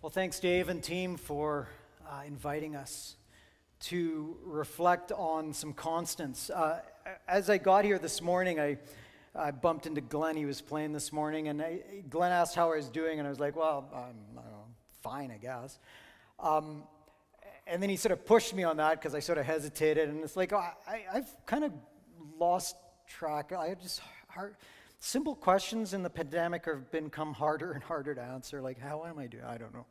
Well, thanks, Dave and team, for inviting us to reflect on some constants. As I got here this morning, I bumped into Glenn. He was playing this morning, and Glenn asked how I was doing, and I was like, well, I'm I don't know, fine, I guess. And then he sort of pushed me on that because I sort of hesitated, and it's like, I've kind of lost track. Simple questions in the pandemic have become harder and harder to answer, like, how am I doing? I don't know.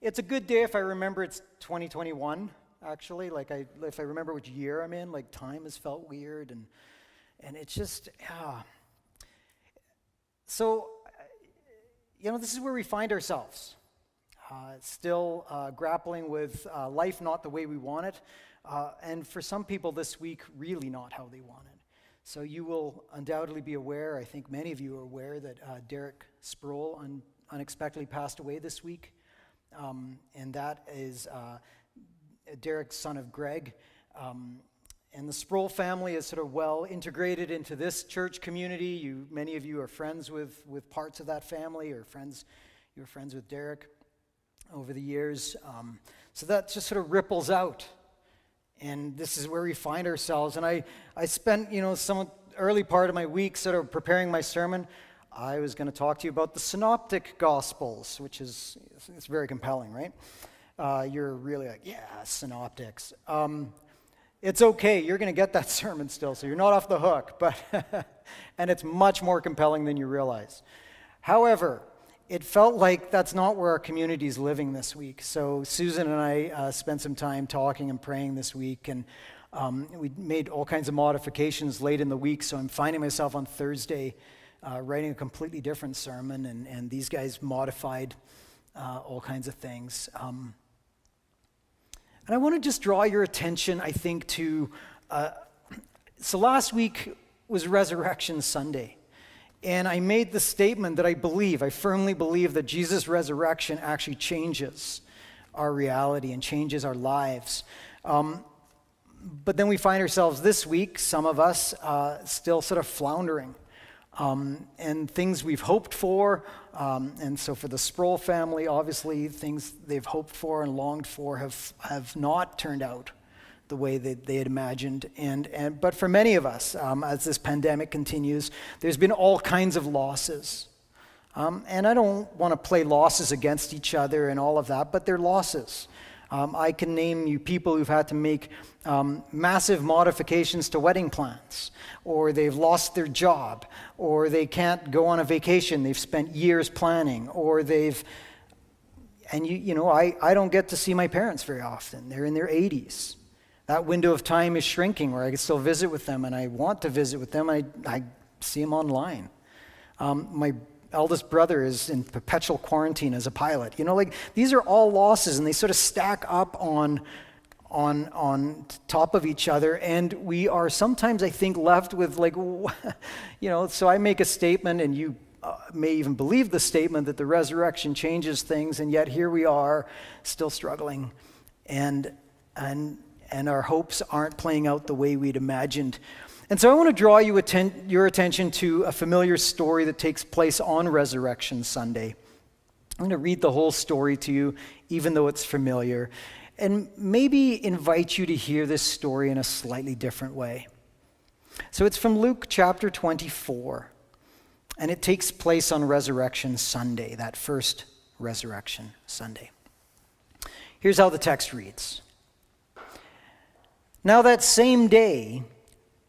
It's a good day if I remember it's 2021, actually. If I remember which year I'm in, like, time has felt weird, and it's just, So, this is where we find ourselves. Still grappling with life not the way we want it, and for some people this week, really not how they want it. So you will undoubtedly be aware, I think many of you are aware, that Derek Sproul unexpectedly passed away this week. And that is Derek's son of Greg. And the Sproul family is sort of well integrated into this church community. Many of you are friends with parts of that family, or you were friends with Derek over the years. So that just sort of ripples out. And this is where we find ourselves. And I spent, some early part of my week sort of preparing my sermon. I was going to talk to you about the Synoptic Gospels, which it's very compelling, right? You're really like, yeah, Synoptics. It's okay. You're going to get that sermon still, so you're not off the hook. But and it's much more compelling than you realize. However, it felt like that's not where our community is living this week. So Susan and I spent some time talking and praying this week, and we made all kinds of modifications late in the week. So I'm finding myself on Thursday writing a completely different sermon, and these guys modified all kinds of things. And I want to just draw your attention, I think, to, so last week was Resurrection Sunday. And I made the statement that I firmly believe that Jesus' resurrection actually changes our reality and changes our lives. But then we find ourselves this week, some of us, still sort of floundering. And things we've hoped for, and so for the Sproul family, obviously things they've hoped for and longed for have not turned out the way that they had imagined. But for many of us, as this pandemic continues, there's been all kinds of losses. And I don't want to play losses against each other and all of that, but they're losses. I can name you people who've had to make massive modifications to wedding plans, or they've lost their job, or they can't go on a vacation they've spent years planning, or I don't get to see my parents very often. They're in their 80s. That window of time is shrinking where I can still visit with them, and I want to visit with them. I see them online. My eldest brother is in perpetual quarantine as a pilot. These are all losses, and they sort of stack up on top of each other, and we are sometimes, I think, left with so I make a statement, and you may even believe the statement that the resurrection changes things, and yet here we are still struggling, and our hopes aren't playing out the way we'd imagined. And so I want to draw your attention to a familiar story that takes place on Resurrection Sunday. I'm going to read the whole story to you, even though it's familiar, and maybe invite you to hear this story in a slightly different way. So it's from Luke chapter 24, and it takes place on Resurrection Sunday, that first Resurrection Sunday. Here's how the text reads. Now that same day,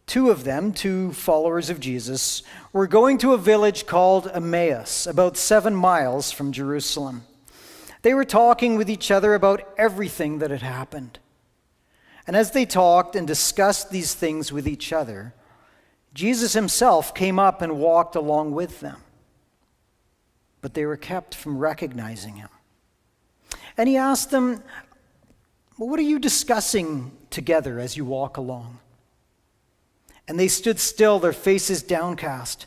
two followers of Jesus, were going to a village called Emmaus, about 7 miles from Jerusalem. They were talking with each other about everything that had happened. And as they talked and discussed these things with each other, Jesus himself came up and walked along with them. But they were kept from recognizing him. And he asked them, "Well, what are you discussing together as you walk along?" And they stood still, their faces downcast.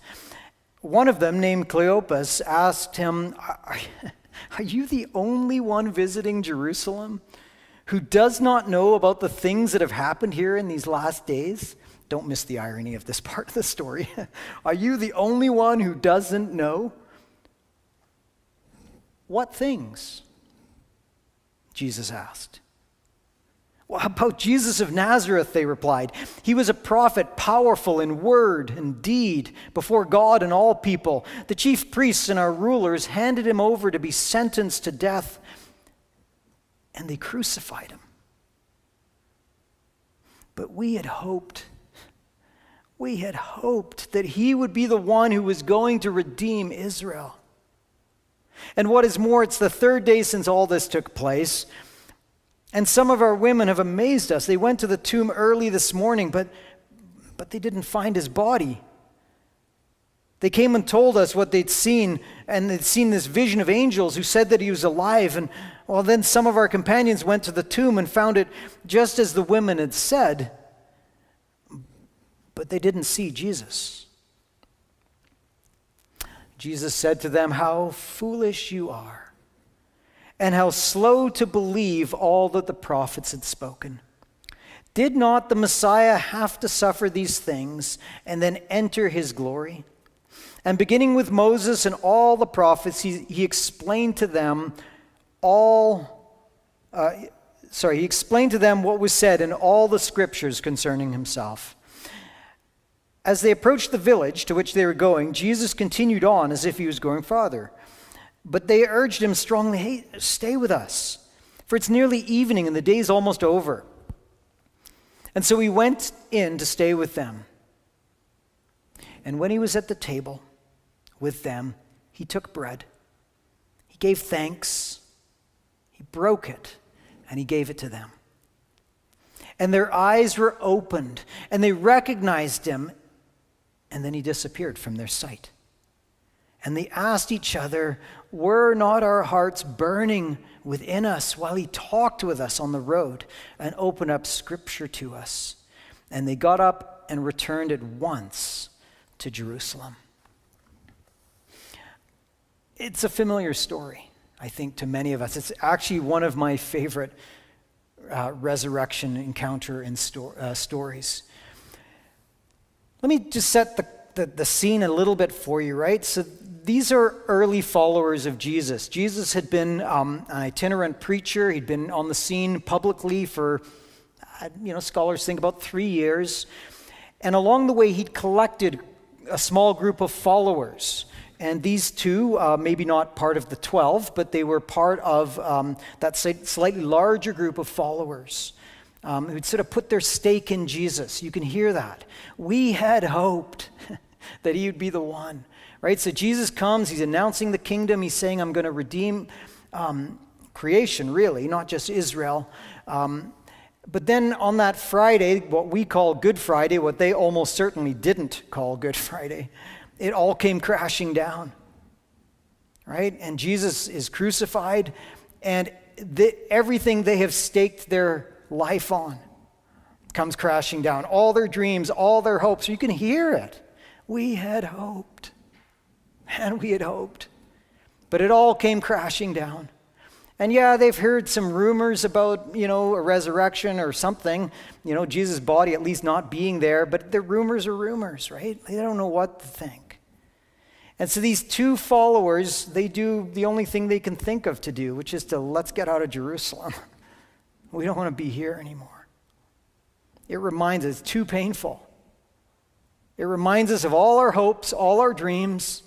One of them, named Cleopas, asked him, "Are you the only one visiting Jerusalem who does not know about the things that have happened here in these last days?" Don't miss the irony of this part of the story. Are you the only one who doesn't know? What things? Jesus asked. Well, how about Jesus of Nazareth, they replied. He was a prophet, powerful in word and deed before God and all people. The chief priests and our rulers handed him over to be sentenced to death, and they crucified him. But we had hoped that he would be the one who was going to redeem Israel. And what is more, it's the third day since all this took place. And some of our women have amazed us. They went to the tomb early this morning, but they didn't find his body. They came and told us what they'd seen, and they'd seen this vision of angels who said that he was alive. And well, then some of our companions went to the tomb and found it just as the women had said, but they didn't see Jesus. Jesus said to them, "How foolish you are, and how slow to believe all that the prophets had spoken. Did not the Messiah have to suffer these things and then enter his glory?" And beginning with Moses and all the prophets, he explained to them he explained to them what was said in all the scriptures concerning himself. As they approached the village to which they were going, Jesus continued on as if he was going farther. But they urged him strongly, "Hey, stay with us, for it's nearly evening and the day's almost over." And so he went in to stay with them. And when he was at the table with them, he took bread. He gave thanks. He broke it, and he gave it to them. And their eyes were opened, and they recognized him, and then he disappeared from their sight. And they asked each other, "Were not our hearts burning within us while he talked with us on the road and opened up scripture to us?" And they got up and returned at once to Jerusalem. It's a familiar story, I think, to many of us. It's actually one of my favorite resurrection encounter in stories. Let me just set the scene a little bit for you, right? So these are early followers of Jesus. Jesus had been an itinerant preacher. He'd been on the scene publicly for, scholars think about 3 years. And along the way, he'd collected a small group of followers. And these two, maybe not part of the 12, but they were part of that slightly larger group of followers who'd sort of put their stake in Jesus. You can hear that. We had hoped that he would be the one, right? So Jesus comes, he's announcing the kingdom. He's saying, "I'm going to redeem creation, really, not just Israel." But then on that Friday, what we call Good Friday, what they almost certainly didn't call Good Friday, it all came crashing down, right? And Jesus is crucified, and everything they have staked their life on comes crashing down. All their dreams, all their hopes. You can hear it. We had hoped, and we had hoped. But it all came crashing down. And yeah, they've heard some rumors about, a resurrection or something, Jesus' body at least not being there, but the rumors are rumors, right? They don't know what to think. And so these two followers, they do the only thing they can think of to do, which is to let's get out of Jerusalem. We don't want to be here anymore. It reminds us, it's too painful. It reminds us of all our hopes, all our dreams,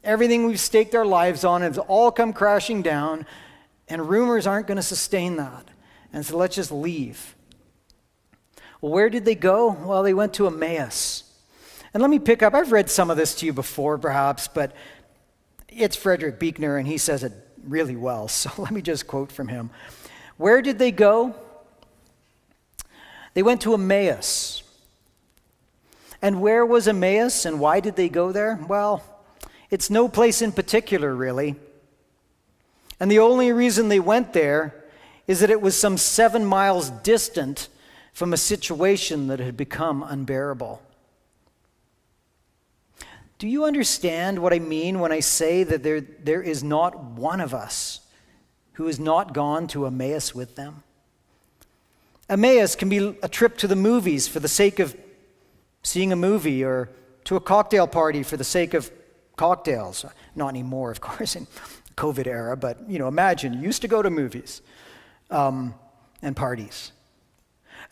everything we've staked our lives on, it's all come crashing down. And rumors aren't going to sustain that. And so let's just leave. Well, where did they go? Well, they went to Emmaus. And let me pick up, I've read some of this to you before perhaps, but it's Frederick Buechner and he says it really well. So let me just quote from him. Where did they go? They went to Emmaus. And where was Emmaus and why did they go there? Well, it's no place in particular, really. And the only reason they went there is that it was some 7 miles distant from a situation that had become unbearable. Do you understand what I mean when I say that there is not one of us who has not gone to Emmaus with them? Emmaus can be a trip to the movies for the sake of seeing a movie, or to a cocktail party for the sake of cocktails. Not anymore, of course, in the COVID era, but imagine, you used to go to movies. and parties.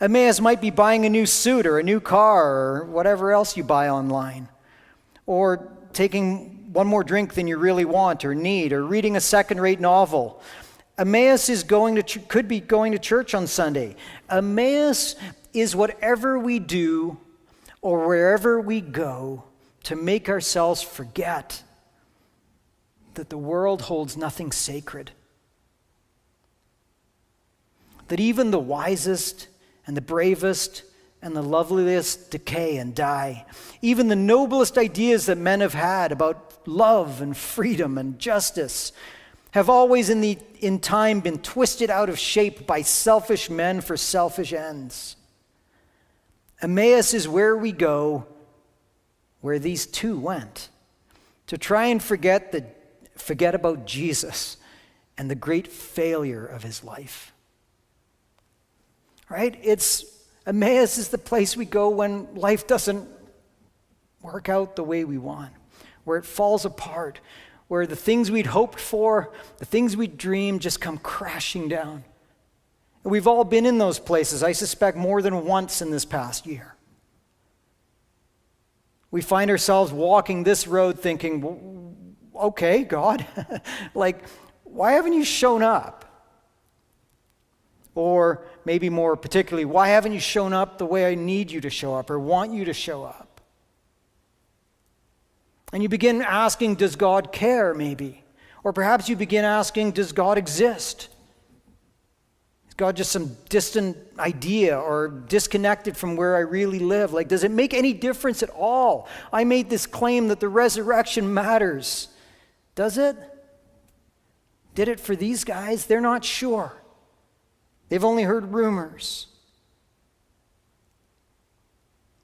Emmaus might be buying a new suit or a new car or whatever else you buy online, or taking one more drink than you really want or need, or reading a second-rate novel. Emmaus is could be going to church on Sunday. Emmaus is whatever we do or wherever we go to make ourselves forget that the world holds nothing sacred. That even the wisest and the bravest and the loveliest decay and die. Even the noblest ideas that men have had about love and freedom and justice have always in time been twisted out of shape by selfish men for selfish ends. Emmaus is where we go, where these two went, to try and forget about Jesus and the great failure of his life. Right? Emmaus is the place we go when life doesn't work out the way we want, where it falls apart, where the things we'd hoped for, the things we'd dreamed just come crashing down. And we've all been in those places, I suspect more than once in this past year. We find ourselves walking this road thinking, well, okay, God, like, why haven't you shown up? Or maybe more particularly, why haven't you shown up the way I need you to show up or want you to show up? And you begin asking, does God care, maybe? Or perhaps you begin asking, does God exist? Is God just some distant idea or disconnected from where I really live? Like, does it make any difference at all? I made this claim that the resurrection matters. Does it? Did it for these guys? They're not sure. They've only heard rumors.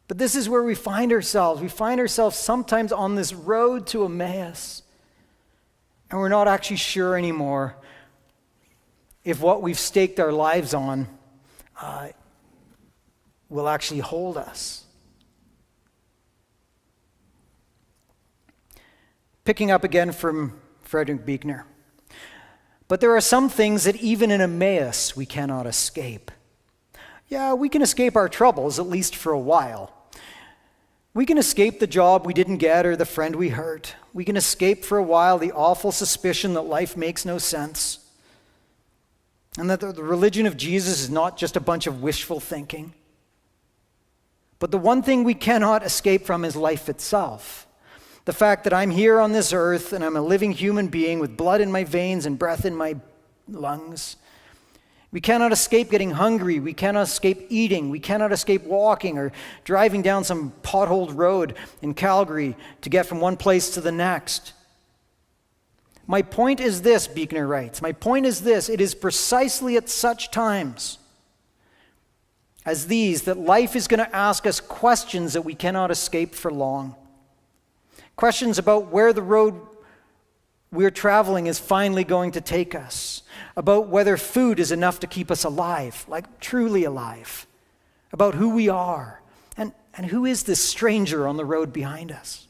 But this is where we find ourselves. We find ourselves sometimes on this road to Emmaus, and we're not actually sure anymore if what we've staked our lives on will actually hold us. Picking up again from Frederick Buechner. But there are some things that even in Emmaus we cannot escape. Yeah, we can escape our troubles, at least for a while. We can escape the job we didn't get or the friend we hurt. We can escape for a while the awful suspicion that life makes no sense and that the religion of Jesus is not just a bunch of wishful thinking. But the one thing we cannot escape from is life itself. The fact that I'm here on this earth and I'm a living human being with blood in my veins and breath in my lungs. We cannot escape getting hungry. We cannot escape eating. We cannot escape walking or driving down some potholed road in Calgary to get from one place to the next. My point is this, Buechner writes, my point is this: it is precisely at such times as these that life is going to ask us questions that we cannot escape for long. Questions about where the road we're traveling is finally going to take us, about whether food is enough to keep us alive, like truly alive, about who we are, and who is this stranger on the road behind us.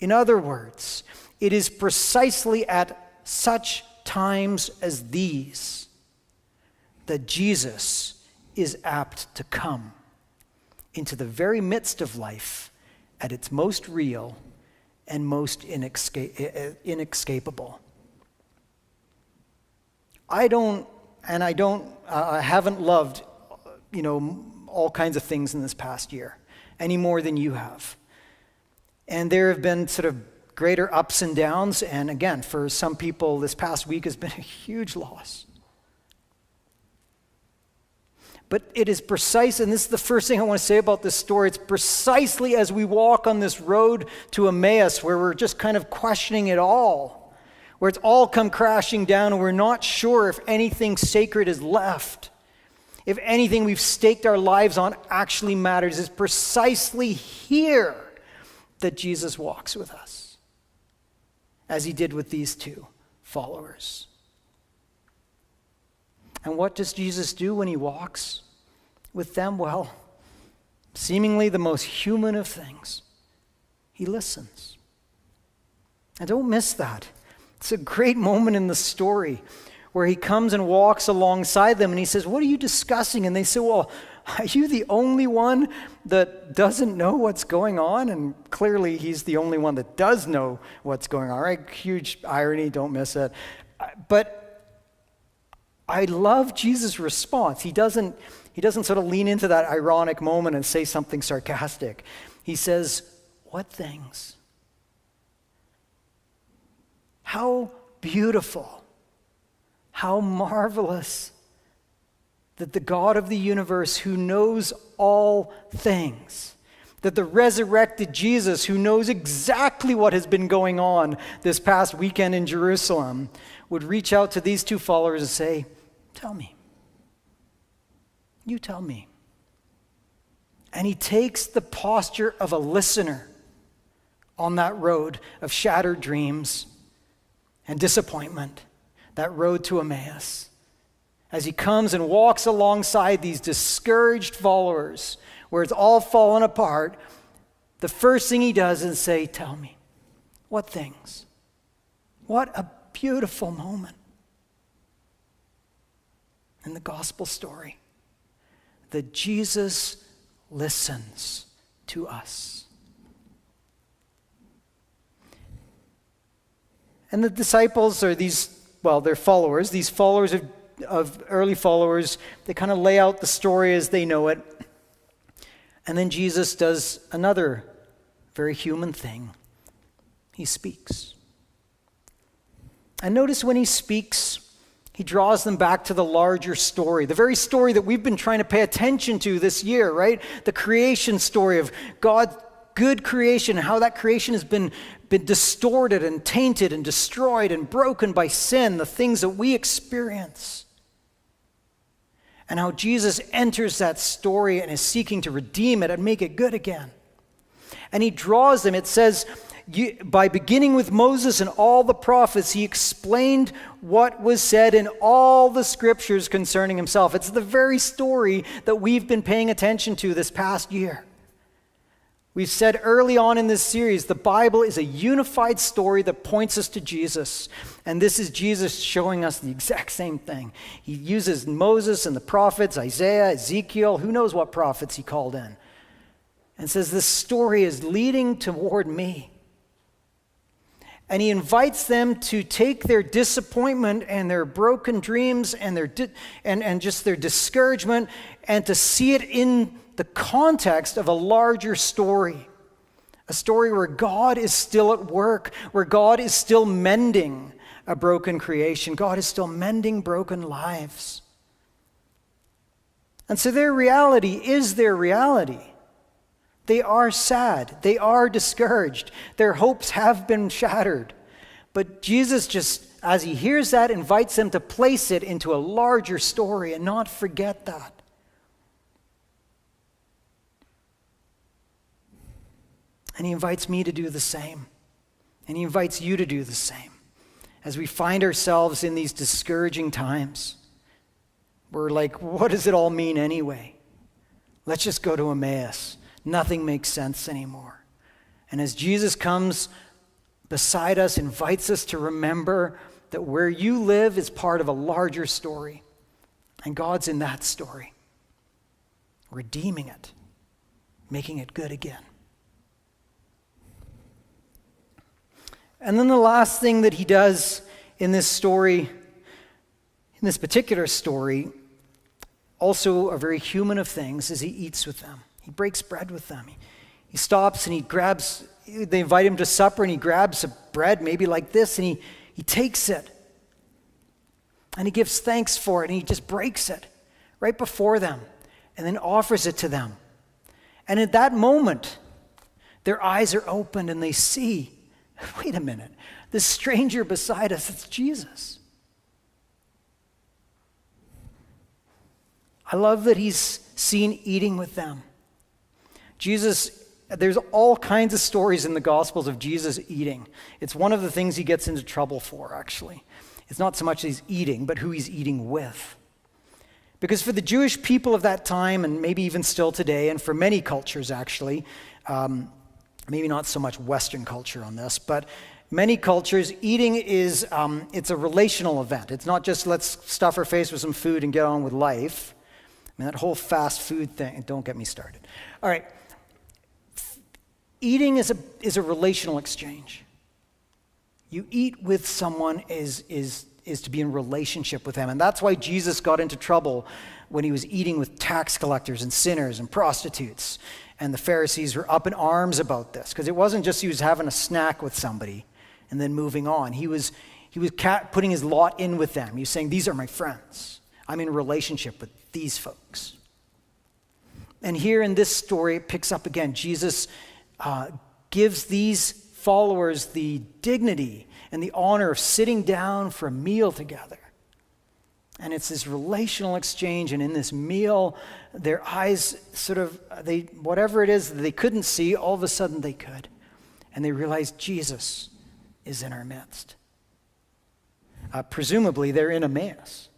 In other words, it is precisely at such times as these that Jesus is apt to come into the very midst of life at its most real and most inescapable. I haven't loved, all kinds of things in this past year, any more than you have. And there have been sort of greater ups and downs, and again, for some people, this past week has been a huge loss. But it is precise, and this is the first thing I want to say about this story, it's precisely as we walk on this road to Emmaus, where we're just kind of questioning it all, where it's all come crashing down, and we're not sure if anything sacred is left, if anything we've staked our lives on actually matters. It's precisely here that Jesus walks with us, as he did with these two followers. And what does Jesus do when he walks with them? Well, seemingly the most human of things. He listens. And don't miss that. It's a great moment in the story where he comes and walks alongside them and he says, "What are you discussing?" And they say, "Well, are you the only one that doesn't know what's going on?" And clearly he's the only one that does know what's going on, right? Huge irony, don't miss it. But I love Jesus' response. He doesn't sort of lean into that ironic moment and say something sarcastic. He says, "What things?" How beautiful, how marvelous that the God of the universe, who knows all things, that the resurrected Jesus, who knows exactly what has been going on this past weekend in Jerusalem, would reach out to these two followers and say, "Tell me. You tell me." And he takes the posture of a listener on that road of shattered dreams and disappointment, that road to Emmaus. As he comes and walks alongside these discouraged followers where it's all fallen apart, the first thing he does is say, "Tell me, what things?" What a beautiful moment in the gospel story, that Jesus listens to us. And the disciples are they're followers. These followers of early followers, they kind of lay out the story as they know it. And then Jesus does another very human thing. He speaks. And notice when he speaks, he draws them back to the larger story, the very story that we've been trying to pay attention to this year, right? The creation story of God's good creation, how that creation has been distorted and tainted and destroyed and broken by sin, the things that we experience. And how Jesus enters that story and is seeking to redeem it and make it good again. And he draws them, it says, by beginning with Moses and all the prophets, he explained what was said in all the scriptures concerning himself. It's the very story that we've been paying attention to this past year. We've said early on in this series, the Bible is a unified story that points us to Jesus. And this is Jesus showing us the exact same thing. He uses Moses and the prophets, Isaiah, Ezekiel, who knows what prophets he called in, and says this story is leading toward me. And he invites them to take their disappointment and their broken dreams and just their discouragement and to see it in the context of a larger story. A story where God is still at work, where God is still mending a broken creation. God is still mending broken lives. And so their reality is their reality. They are sad. They are discouraged. Their hopes have been shattered. But Jesus just, as he hears that, invites them to place it into a larger story and not forget that. And he invites me to do the same. And he invites you to do the same. As we find ourselves in these discouraging times, we're like, what does it all mean anyway? Let's just go to Emmaus. Nothing makes sense anymore. And as Jesus comes beside us, invites us to remember that where you live is part of a larger story. And God's in that story, redeeming it, making it good again. And then the last thing that he does in this story, in this particular story, also a very human of things, is he eats with them. He breaks bread with them. He stops and they invite him to supper and he grabs a bread maybe like this and he takes it. And he gives thanks for it and he just breaks it right before them and then offers it to them. And at that moment, their eyes are opened and they see, wait a minute, this stranger beside us, it's Jesus. I love that he's seen eating with them. Jesus, there's all kinds of stories in the Gospels of Jesus eating. It's one of the things he gets into trouble for, actually. It's not so much he's eating, but who he's eating with. Because for the Jewish people of that time, and maybe even still today, and for many cultures actually, maybe not so much Western culture on this, but Many cultures, eating is it's a relational event. It's not just let's stuff our face with some food and get on with life. I mean, that whole fast food thing, don't get me started. All right. Eating is a relational exchange. You eat with someone is to be in relationship with them. And that's why Jesus got into trouble when he was eating with tax collectors and sinners and prostitutes. And the Pharisees were up in arms about this, because it wasn't just he was having a snack with somebody and then moving on. He was putting his lot in with them. He was saying, these are my friends. I'm in a relationship with these folks. And here in this story, it picks up again. Jesus gives these followers the dignity and the honor of sitting down for a meal together. And it's this relational exchange, and in this meal, their eyes whatever it is that they couldn't see, all of a sudden they could. And they realize Jesus is in our midst. Presumably, they're in Emmaus,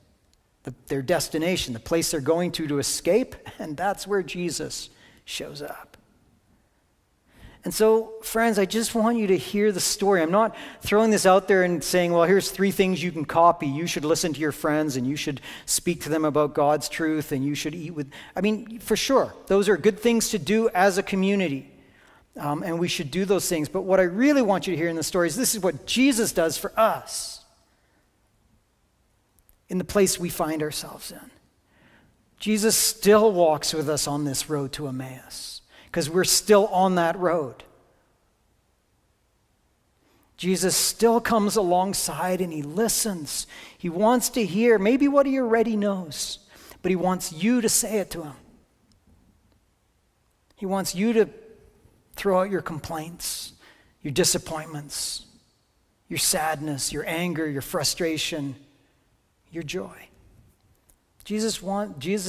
their destination, the place they're going to escape, and that's where Jesus shows up. And so, friends, I just want you to hear the story. I'm not throwing this out there and saying, well, here's 3 things you can copy. You should listen to your friends, and you should speak to them about God's truth, and you should eat with... I mean, for sure, those are good things to do as a community, and we should do those things. But what I really want you to hear in the story is this is what Jesus does for us in the place we find ourselves in. Jesus still walks with us on this road to Emmaus, because we're still on that road. Jesus still comes alongside and he listens. He wants to hear maybe what he already knows, but he wants you to say it to him. He wants you to throw out your complaints, your disappointments, your sadness, your anger, your frustration, your joy. Jesus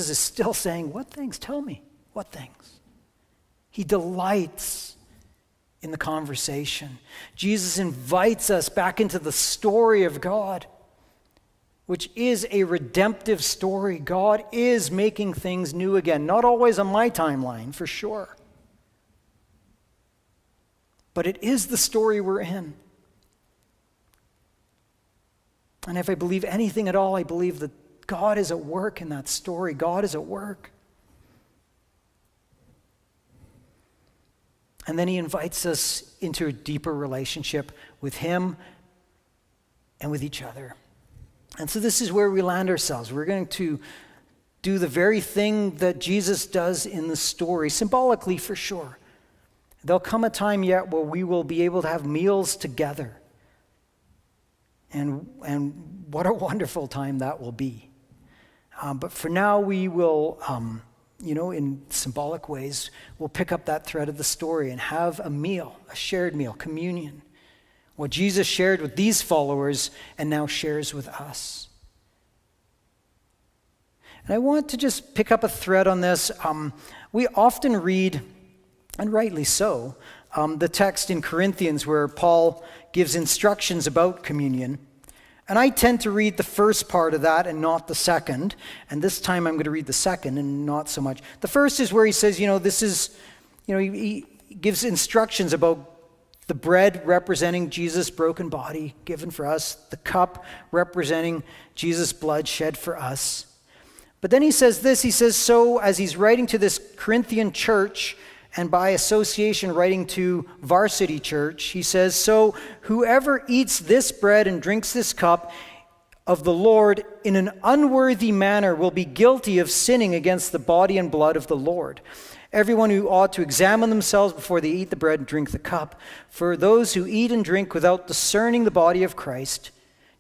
is still saying, what things? Tell me, what things? He delights in the conversation. Jesus invites us back into the story of God, which is a redemptive story. God is making things new again. Not always on my timeline, for sure. But it is the story we're in. And if I believe anything at all, I believe that God is at work in that story. God is at work. And then he invites us into a deeper relationship with him and with each other. And so this is where we land ourselves. We're going to do the very thing that Jesus does in the story, symbolically for sure. There'll come a time yet where we will be able to have meals together. And what a wonderful time that will be. But for now, we will... in symbolic ways, we'll pick up that thread of the story and have a meal, a shared meal, communion. What Jesus shared with these followers and now shares with us. And I want to just pick up a thread on this. We often read, and rightly so, the text in Corinthians where Paul gives instructions about communion. And I tend to read the first part of that and not the second. And this time I'm going to read the second and not so much. The first is where he says, he gives instructions about the bread representing Jesus' broken body given for us, the cup representing Jesus' blood shed for us. But then he says this, so as he's writing to this Corinthian church, and by association writing to Varsity Church, he says, so whoever eats this bread and drinks this cup of the Lord in an unworthy manner will be guilty of sinning against the body and blood of the Lord. Everyone who ought to examine themselves before they eat the bread and drink the cup. For those who eat and drink without discerning the body of Christ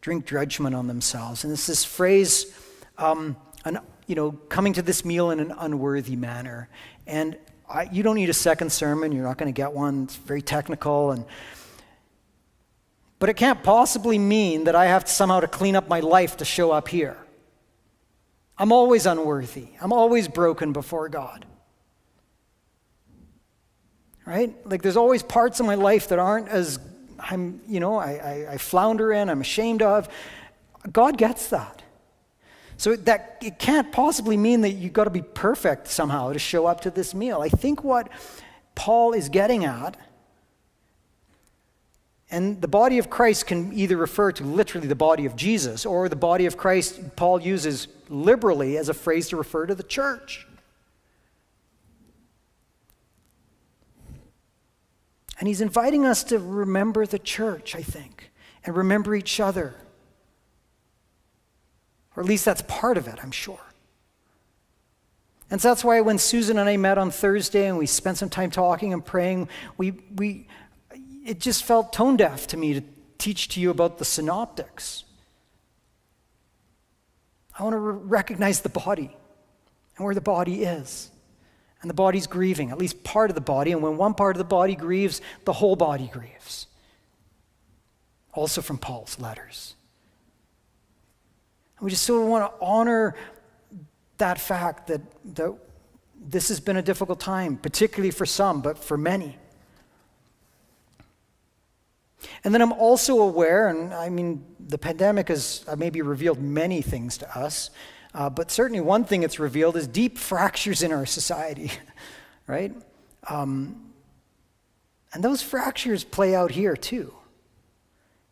drink judgment on themselves. And it's this phrase, coming to this meal in an unworthy manner. And you don't need a second sermon. You're not going to get one. It's very technical. But it can't possibly mean that I have to somehow to clean up my life to show up here. I'm always unworthy. I'm always broken before God. Right? Like there's always parts of my life that aren't as I flounder in, I'm ashamed of. God gets that. So that it can't possibly mean that you've got to be perfect somehow to show up to this meal. I think what Paul is getting at, And the body of Christ can either refer to literally the body of Jesus, or the body of Christ Paul uses liberally as a phrase to refer to the church. And he's inviting us to remember the church, I think, and remember each other. Or at least that's part of it, I'm sure. And so that's why when Susan and I met on Thursday and we spent some time talking and praying, it just felt tone deaf to me to teach to you about the synoptics. I want to recognize the body and where the body is. And the body's grieving, at least part of the body. And when one part of the body grieves, the whole body grieves. Also from Paul's letters. And we just sort of want to honor that fact that this has been a difficult time, particularly for some, but for many. And then I'm also aware, and I mean, the pandemic has maybe revealed many things to us, but certainly one thing it's revealed is deep fractures in our society, right? And those fractures play out here too,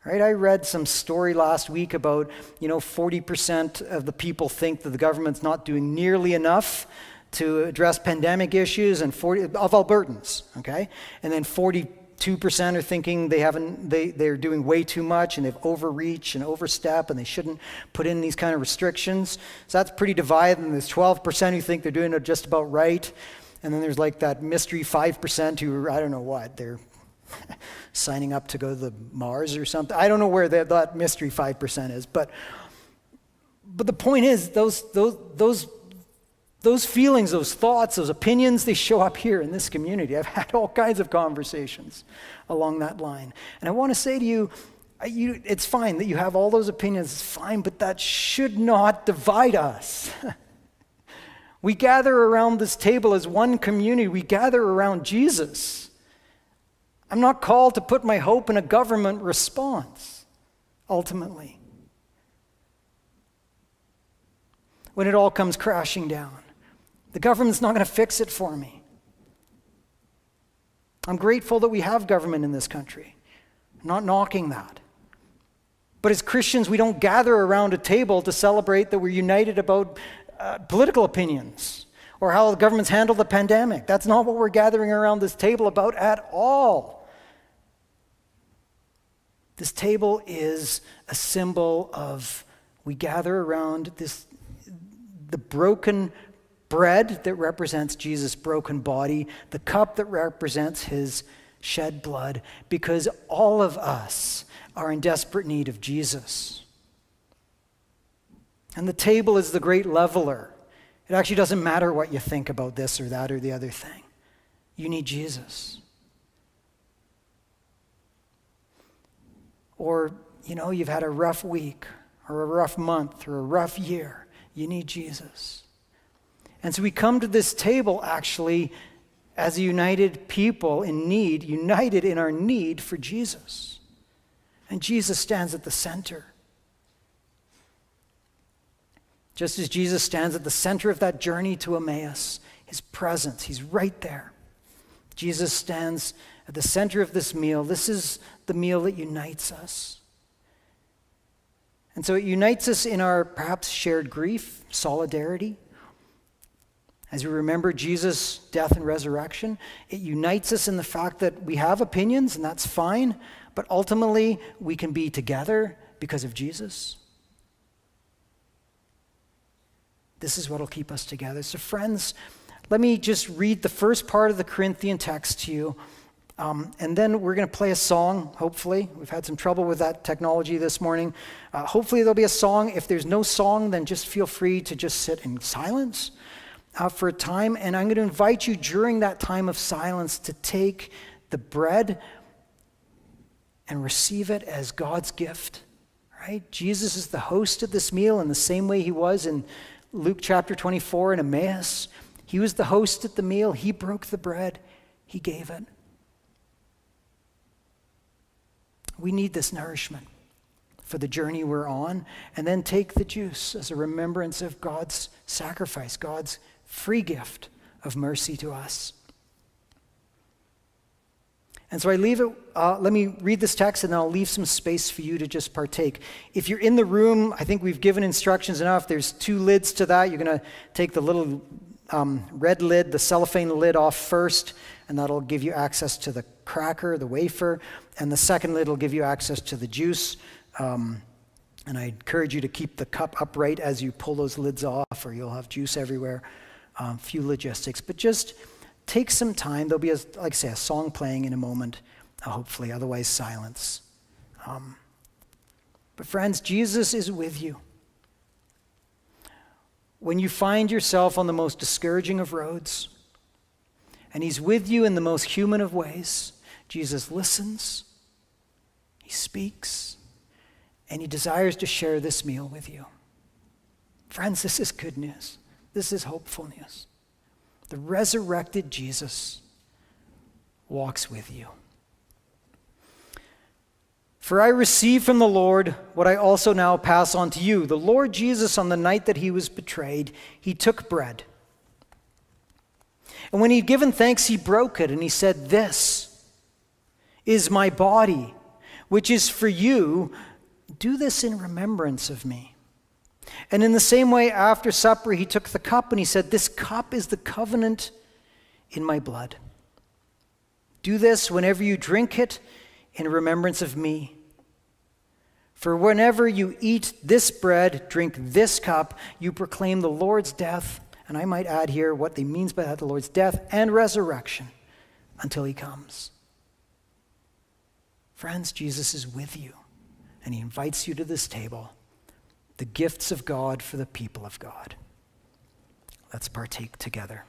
right? I read some story last week about, 40% of the people think that the government's not doing nearly enough to address pandemic issues, and 40% of Albertans, okay? And then 42% are thinking they're doing way too much and they've overreached and overstepped and they shouldn't put in these kind of restrictions. So that's pretty divided. And there's 12% who think they're doing it just about right. And then there's like that mystery 5% who, I don't know what, they're signing up to go to the Mars or something. I don't know where that mystery 5% is. But the point is, those feelings, those thoughts, those opinions, they show up here in this community. I've had all kinds of conversations along that line. And I want to say to you, it's fine that you have all those opinions, it's fine, but that should not divide us. We gather around this table as one community. We gather around Jesus. I'm not called to put my hope in a government response, ultimately, when it all comes crashing down. The government's not going to fix it for me. I'm grateful that we have government in this country. I'm not knocking that. But as Christians, we don't gather around a table to celebrate that we're united about political opinions or how the government's handled the pandemic. That's not what we're gathering around this table about at all. This table is a symbol of, we gather around the broken bread that represents Jesus' broken body, the cup that represents his shed blood, because all of us are in desperate need of Jesus. And the table is the great leveler. It actually doesn't matter what you think about this or that or the other thing. You need Jesus. Or, you've had a rough week or a rough month or a rough year. You need Jesus. And so we come to this table actually as a united people in need, united in our need for Jesus. And Jesus stands at the center. Just as Jesus stands at the center of that journey to Emmaus, his presence, he's right there. Jesus stands at the center of this meal. This is the meal that unites us. And so it unites us in our perhaps shared grief, solidarity. As we remember Jesus' death and resurrection, it unites us in the fact that we have opinions, and that's fine, but ultimately we can be together because of Jesus. This is what will keep us together. So friends, let me just read the first part of the Corinthian text to you, and then we're going to play a song, hopefully. We've had some trouble with that technology this morning. Hopefully there'll be a song. If there's no song, then just feel free to just sit in silence for a time. And I'm going to invite you during that time of silence to take the bread and receive it as God's gift, right? Jesus is the host of this meal in the same way he was in Luke chapter 24 in Emmaus. He was the host at the meal. He broke the bread. He gave it. We need this nourishment for the journey we're on. And then take the juice as a remembrance of God's sacrifice, God's free gift of mercy to us. And so I leave it, let me read this text and then I'll leave some space for you to just partake. If you're in the room, I think we've given instructions enough. There's 2 lids to that. You're going to take the little red lid, the cellophane lid off first, and that'll give you access to the cracker, the wafer. And the second lid will give you access to the juice. And I encourage you to keep the cup upright as you pull those lids off, or you'll have juice everywhere. Few logistics, but just take some time. There'll be, like I say, a song playing in a moment, hopefully, otherwise silence. But friends, Jesus is with you. When you find yourself on the most discouraging of roads, and he's with you in the most human of ways, Jesus listens, he speaks, and he desires to share this meal with you. Friends, this is good news. This is hopeful news. The resurrected Jesus walks with you. For I received from the Lord what I also now pass on to you. The Lord Jesus, on the night that he was betrayed, he took bread. And when he'd given thanks, he broke it, and he said, "This is my body, which is for you. Do this in remembrance of me." And in the same way, after supper, he took the cup and he said, "This cup is the covenant in my blood. Do this whenever you drink it in remembrance of me. For whenever you eat this bread, drink this cup, you proclaim the Lord's death," and I might add here what he means by that, the Lord's death and resurrection, "until he comes." Friends, Jesus is with you, and he invites you to this table, the gifts of God for the people of God. Let's partake together.